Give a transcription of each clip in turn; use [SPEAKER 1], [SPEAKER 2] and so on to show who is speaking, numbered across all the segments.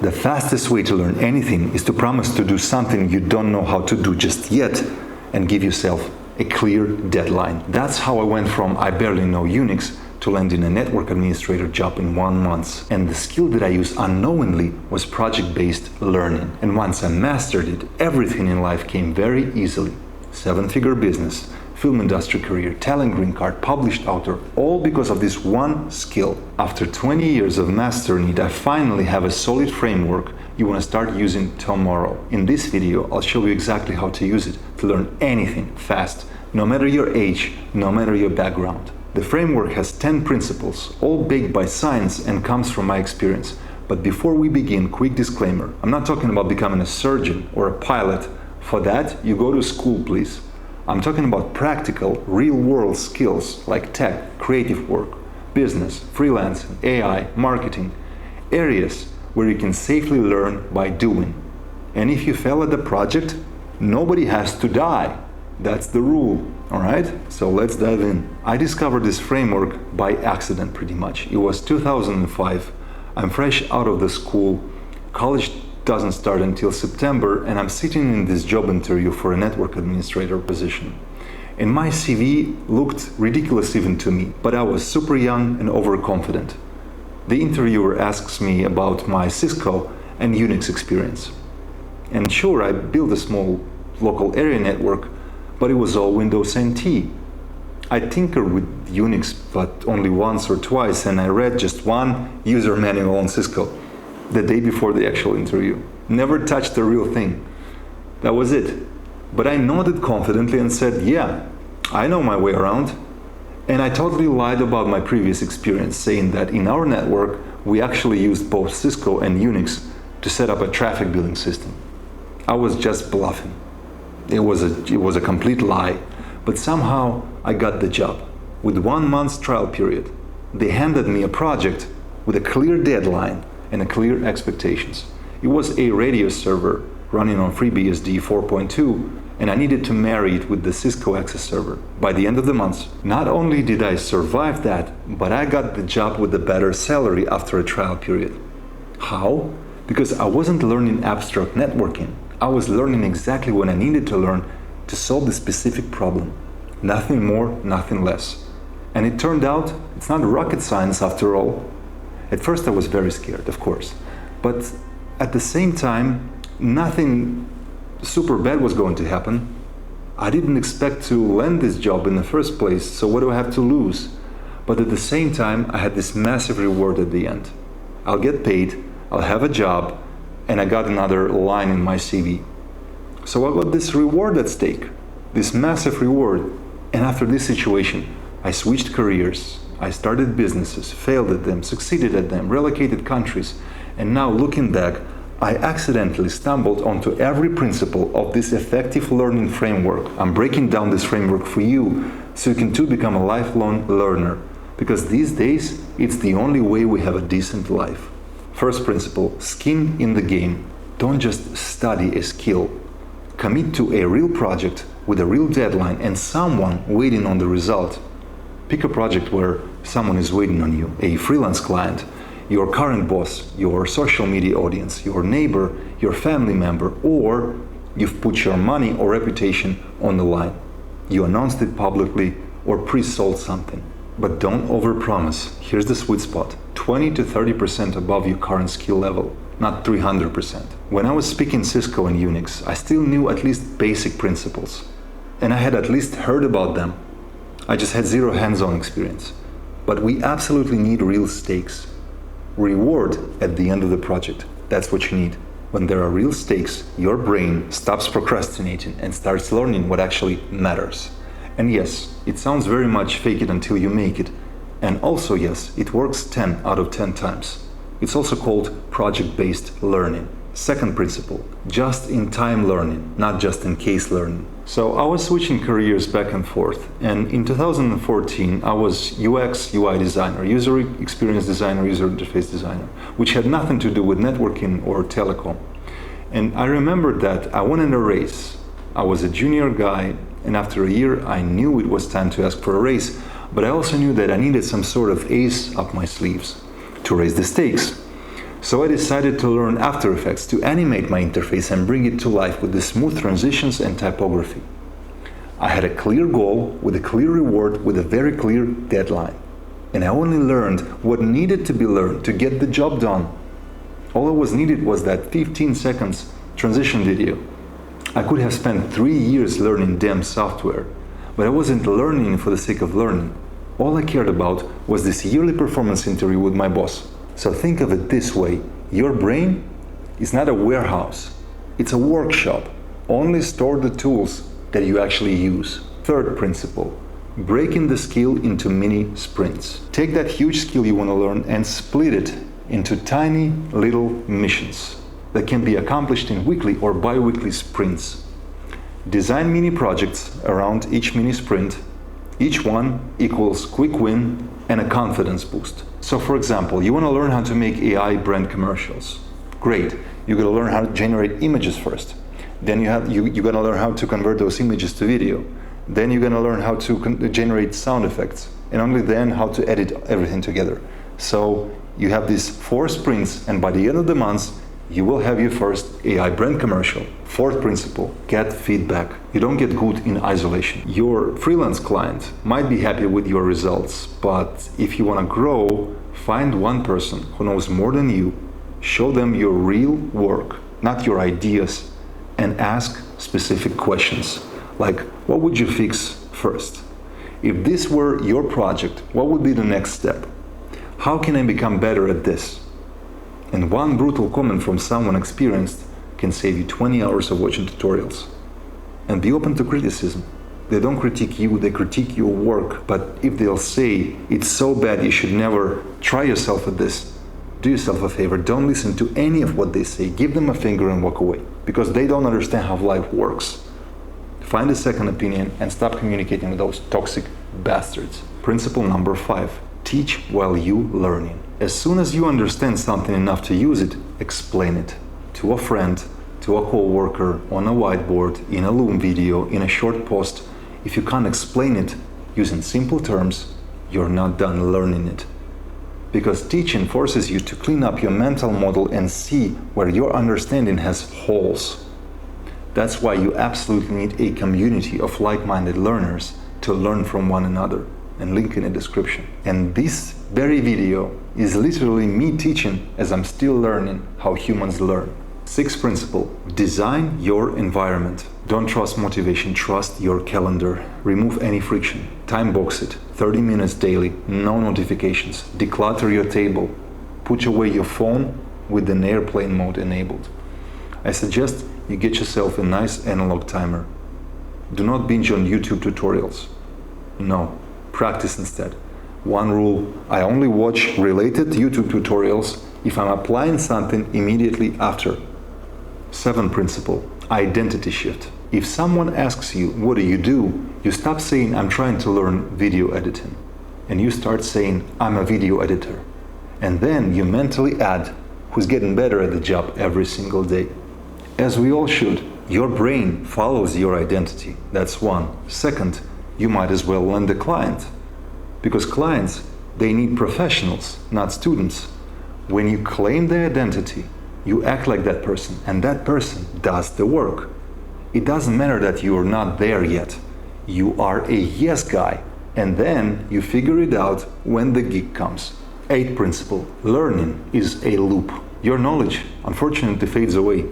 [SPEAKER 1] The fastest way to learn anything is to promise to do something you don't know how to do just yet and give yourself a clear deadline. That's how I went from I barely know Unix to landing a network administrator job in 1 month. And the skill that I used unknowingly was project-based learning. And once I mastered it, everything in life came very easily. 7-figure business, film industry career, talent green card, published author, all because of this one skill. After 20 years of mastering it, I finally have a solid framework you want to start using tomorrow. In this video, I'll show you exactly how to use it to learn anything fast, no matter your age, no matter your background. The framework has 10 principles, all baked by science and comes from my experience. But before we begin, quick disclaimer. I'm not talking about becoming a surgeon or a pilot. For that, you go to school, please. I'm talking about practical, real-world skills like tech, creative work, business, freelancing, AI, marketing, areas where you can safely learn by doing. And if you fail at the project, nobody has to die. That's the rule, all right? So let's dive in. I discovered this framework by accident pretty much. It was 2005. I'm fresh out of the school. College doesn't start until September, and I'm sitting in this job interview for a network administrator position. And my CV looked ridiculous even to me, but I was super young and overconfident. The interviewer asks me about my Cisco and Unix experience. And sure, I built a small local area network, but it was all Windows NT. I tinkered with Unix, but only once or twice, and I read just one user manual on Cisco the day before the actual interview. Never touched the real thing. That was it. But I nodded confidently and said, yeah, I know my way around. And I totally lied about my previous experience, saying that in our network, we actually used both Cisco and Unix to set up a traffic billing system. I was just bluffing. It was a complete lie, but somehow I got the job. With 1 month's trial period, they handed me a project with a clear deadline and a clear expectations. It was a radio server running on FreeBSD 4.2, and I needed to marry it with the Cisco Access server by the end of the month. Not only did I survive that, but I got the job with a better salary after a trial period. How? Because I wasn't learning abstract networking. I was learning exactly what I needed to learn to solve the specific problem. Nothing more, nothing less. And it turned out it's not rocket science after all. At first I was very scared, of course, but at the same time, nothing super bad was going to happen. I didn't expect to land this job in the first place, so what do I have to lose? But at the same time, I had this massive reward at the end. I'll get paid, I'll have a job, and I got another line in my CV. So I got this reward at stake, this massive reward. And after this situation, I switched careers. I started businesses, failed at them, succeeded at them, relocated countries, and now looking back, I accidentally stumbled onto every principle of this effective learning framework. I'm breaking down this framework for you so you can too become a lifelong learner, because these days it's the only way we have a decent life. First principle, skin in the game. Don't just study a skill. Commit to a real project with a real deadline and someone waiting on the result. Pick a project where someone is waiting on you, a freelance client, your current boss, your social media audience, your neighbor, your family member, or you've put your money or reputation on the line. You announced it publicly or pre-sold something. But don't overpromise. Here's the sweet spot. 20 to 30% above your current skill level, not 300%. When I was speaking Cisco and Unix, I still knew at least basic principles. And I had at least heard about them. I just had zero hands-on experience. But we absolutely need real stakes. Reward at the end of the project. That's what you need. When there are real stakes, your brain stops procrastinating and starts learning what actually matters. And yes, it sounds very much fake it until you make it. And also yes, it works 10 out of 10 times. It's also called project-based learning. Second principle, just-in-time learning, not just-in-case learning. So I was switching careers back and forth, and in 2014 I was UX, UI designer, user experience designer, user interface designer, which had nothing to do with networking or telecom. And I remembered that I won in a race. I was a junior guy, and after a year I knew it was time to ask for a raise, but I also knew that I needed some sort of ace up my sleeves to raise the stakes. So I decided to learn After Effects to animate my interface and bring it to life with the smooth transitions and typography. I had a clear goal with a clear reward with a very clear deadline. And I only learned what needed to be learned to get the job done. All I was needed was that 15 seconds transition video. I could have spent 3 years learning damn software, but I wasn't learning for the sake of learning. All I cared about was this yearly performance interview with my boss. So think of it this way: your brain is not a warehouse, it's a workshop. Only store the tools that you actually use. Third principle: breaking the skill into mini sprints. Take that huge skill you want to learn and split it into tiny little missions that can be accomplished in weekly or bi-weekly sprints. Design mini projects around each mini sprint. Each one equals quick win and a confidence boost. So for example, you want to learn how to make AI brand commercials. Great, you're going to learn how to generate images first. Then you're going to learn how to convert those images to video. Then you're going to learn how to generate sound effects, and only then how to edit everything together. So you have these 4 sprints, and by the end of the month, you will have your first AI brand commercial. Fourth principle: get feedback. You don't get good in isolation. Your freelance client might be happy with your results, but if you want to grow, find one person who knows more than you, show them your real work, not your ideas, and ask specific questions. Like, what would you fix first? If this were your project, what would be the next step? How can I become better at this? And one brutal comment from someone experienced can save you 20 hours of watching tutorials. And be open to criticism. They don't critique you, they critique your work. But if they'll say, it's so bad you should never try yourself at this, do yourself a favor, don't listen to any of what they say. Give them a finger and walk away. Because they don't understand how life works. Find a second opinion and stop communicating with those toxic bastards. Principle number 5. Teach while you learning. As soon as you understand something enough to use it, explain it. To a friend, to a co-worker, on a whiteboard, in a Loom video, in a short post. If you can't explain it using simple terms, you're not done learning it. Because teaching forces you to clean up your mental model and see where your understanding has holes. That's why you absolutely need a community of like-minded learners to learn from one another, and link in the description. And this very video is literally me teaching as I'm still learning how humans learn. Sixth principle: design your environment. Don't trust motivation, trust your calendar. Remove any friction. Time box it. 30 minutes daily, no notifications. Declutter your table. Put away your phone with an airplane mode enabled. I suggest you get yourself a nice analog timer. Do not binge on YouTube tutorials. No, practice instead. One rule: I only watch related YouTube tutorials if I'm applying something immediately after. Seventh principle: identity shift. If someone asks you, what do, you stop saying, I'm trying to learn video editing. And you start saying, I'm a video editor. And then you mentally add, who's getting better at the job every single day. As we all should. Your brain follows your identity. That's one. Second, you might as well learn the client. Because clients, they need professionals, not students. When you claim their identity, you act like that person, and that person does the work. It doesn't matter that you are not there yet. You are a yes guy, and then you figure it out when the gig comes. Eighth principle: learning is a loop. Your knowledge, unfortunately, fades away.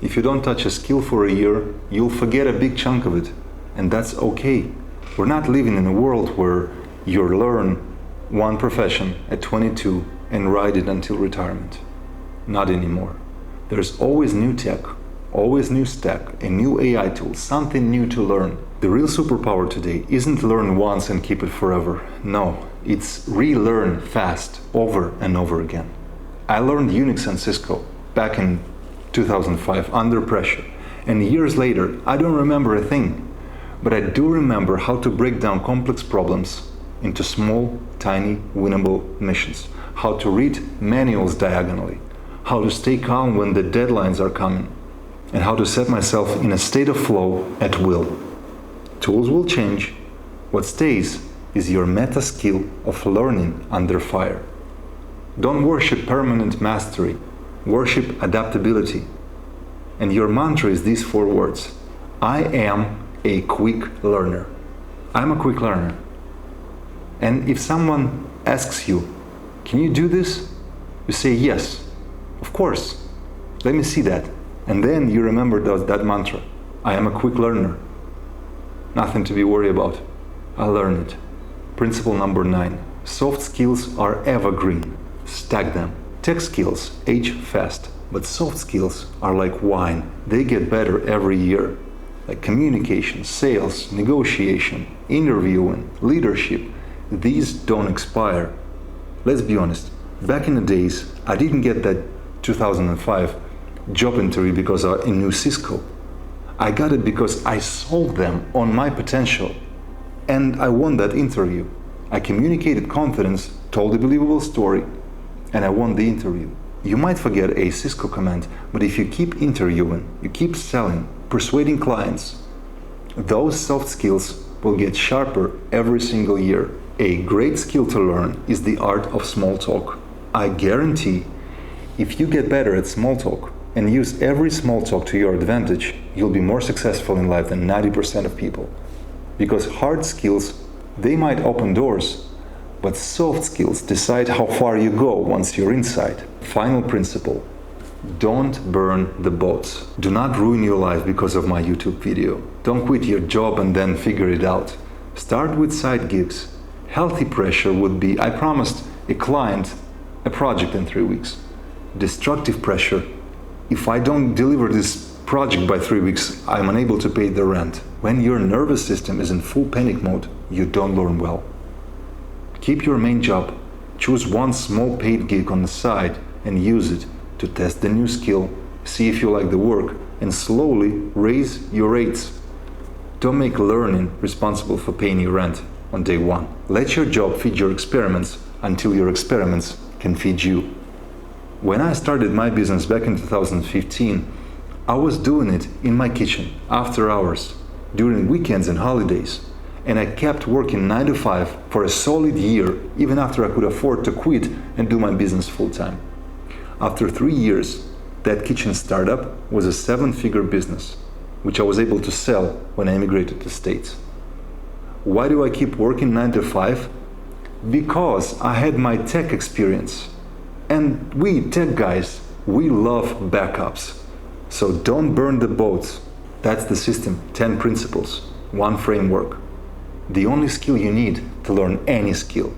[SPEAKER 1] If you don't touch a skill for a year, you'll forget a big chunk of it, and that's okay. We're not living in a world where you learn one profession at 22 and ride it until retirement. Not anymore. There's always new tech, always new stack, a new AI tool, something new to learn. The real superpower today isn't learn once and keep it forever. No, it's relearn fast, over and over again. I learned Unix and Cisco back in 2005 under pressure, and years later I don't remember a thing, but I do remember how to break down complex problems into small, tiny, winnable missions, how to read manuals diagonally, how to stay calm when the deadlines are coming, and how to set myself in a state of flow at will. Tools will change. What stays is your meta skill of learning under fire. Don't worship permanent mastery. Worship adaptability. And your mantra is these 4 words. I am a quick learner. I'm a quick learner. And if someone asks you, can you do this? You say, yes, of course. Let me see that. And then you remember that mantra. I am a quick learner. Nothing to be worried about. I'll learn it. Principle number 9. Soft skills are evergreen. Stack them. Tech skills age fast, but soft skills are like wine. They get better every year. Like communication, sales, negotiation, interviewing, leadership. These don't expire. Let's be honest. Back in the days, I didn't get that 2005 job interview because I knew Cisco. I got it because I sold them on my potential. And I won that interview. I communicated confidence, told a believable story, and I won the interview. You might forget a Cisco command, but if you keep interviewing, you keep selling, persuading clients, those soft skills will get sharper every single year. A great skill to learn is the art of small talk. I guarantee if you get better at small talk and use every small talk to your advantage, you'll be more successful in life than 90% of people. Because hard skills, they might open doors, but soft skills decide how far you go once you're inside. Final principle. Don't burn the boats. Do not ruin your life because of my YouTube video. Don't quit your job and then figure it out. Start with side gigs. Healthy pressure would be, I promised a client a project in 3 weeks. Destructive pressure, if I don't deliver this project by 3 weeks, I'm unable to pay the rent. When your nervous system is in full panic mode, you don't learn well. Keep your main job. Choose one small paid gig on the side and use it to test the new skill, see if you like the work, and slowly raise your rates. Don't make learning responsible for paying your rent on day 1. Let your job feed your experiments until your experiments can feed you. When I started my business back in 2015, I was doing it in my kitchen, after hours, during weekends and holidays. And I kept working 9 to 5 for a solid year, even after I could afford to quit and do my business full time. After 3 years, that kitchen startup was a 7-figure business, which I was able to sell when I immigrated to the States. Why do I keep working 9 to 5? Because I had my tech experience. And we tech guys, we love backups. So don't burn the boats. That's the system, 10 principles, 1 framework. The only skill you need to learn any skill.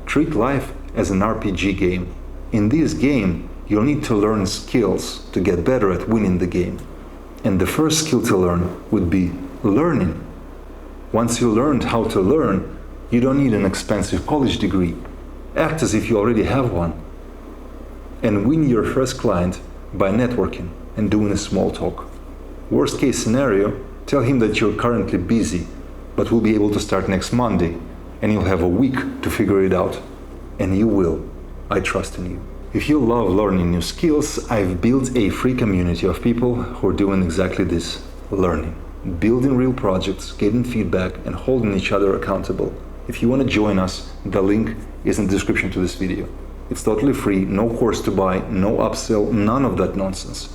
[SPEAKER 1] Treat life as an RPG game. In this game, you'll need to learn skills to get better at winning the game. And the first skill to learn would be learning. Once you learned how to learn, you don't need an expensive college degree. Act as if you already have one. And win your first client by networking and doing a small talk. Worst case scenario, tell him that you're currently busy, but will be able to start next Monday, and you'll have a week to figure it out. And you will. I trust in you. If you love learning new skills, I've built a free community of people who are doing exactly this, learning. Building real projects, getting feedback, and holding each other accountable. If you want to join us, the link is in the description to this video. It's totally free, no course to buy, no upsell, none of that nonsense.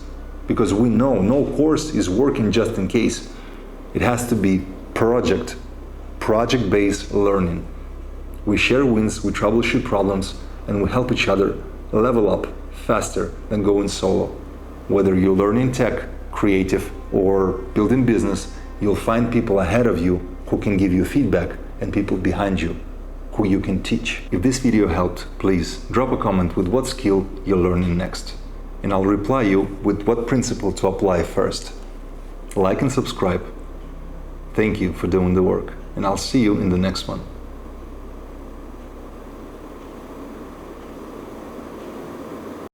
[SPEAKER 1] Because we know no course is working just in case. It has to be project-based learning. We share wins, we troubleshoot problems, and we help each other level up faster than going solo. Whether you're learning tech, creative, or building business, you'll find people ahead of you who can give you feedback and people behind you who you can teach. If this video helped, please drop a comment with what skill you're learning next, and I'll reply you with what principle to apply first. Like and subscribe. Thank you for doing the work, and I'll see you in the next one.